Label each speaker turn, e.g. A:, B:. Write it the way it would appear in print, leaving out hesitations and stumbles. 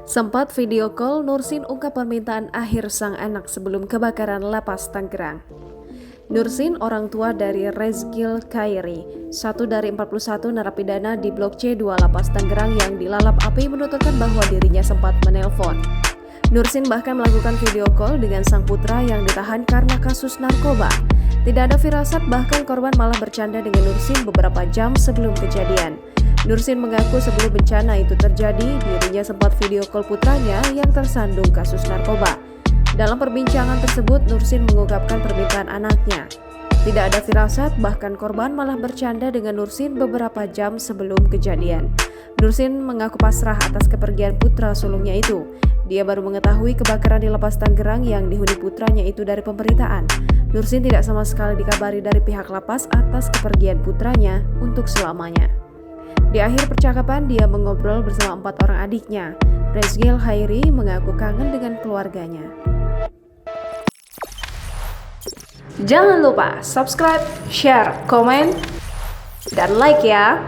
A: Sempat video call, Nursin ungkap permintaan akhir sang anak sebelum kebakaran lapas Tangerang. Nursin, orang tua dari Rezgil Khairi, satu dari 41 narapidana di Blok C2 Lapas Tangerang yang dilalap api, menuturkan bahwa dirinya sempat menelpon. Nursin bahkan melakukan video call dengan sang putra yang ditahan karena kasus narkoba. Tidak ada firasat, bahkan korban malah bercanda dengan Nursin beberapa jam sebelum kejadian. Nursin mengaku sebelum bencana itu terjadi, dirinya sempat video call putranya yang tersandung kasus narkoba. Dalam perbincangan tersebut, Nursin mengungkapkan permintaan anaknya. Tidak ada firasat, bahkan korban malah bercanda dengan Nursin beberapa jam sebelum kejadian. Nursin mengaku pasrah atas kepergian putra sulungnya itu. Dia baru mengetahui kebakaran di Lapas Tangerang yang dihuni putranya itu dari pemberitaan. Nursin tidak sama sekali dikabari dari pihak lapas atas kepergian putranya untuk selamanya. Di akhir percakapan, dia mengobrol bersama 4 orang adiknya. Rezgil Khairi mengaku kangen dengan keluarganya. Jangan lupa subscribe, share, komen, dan like ya!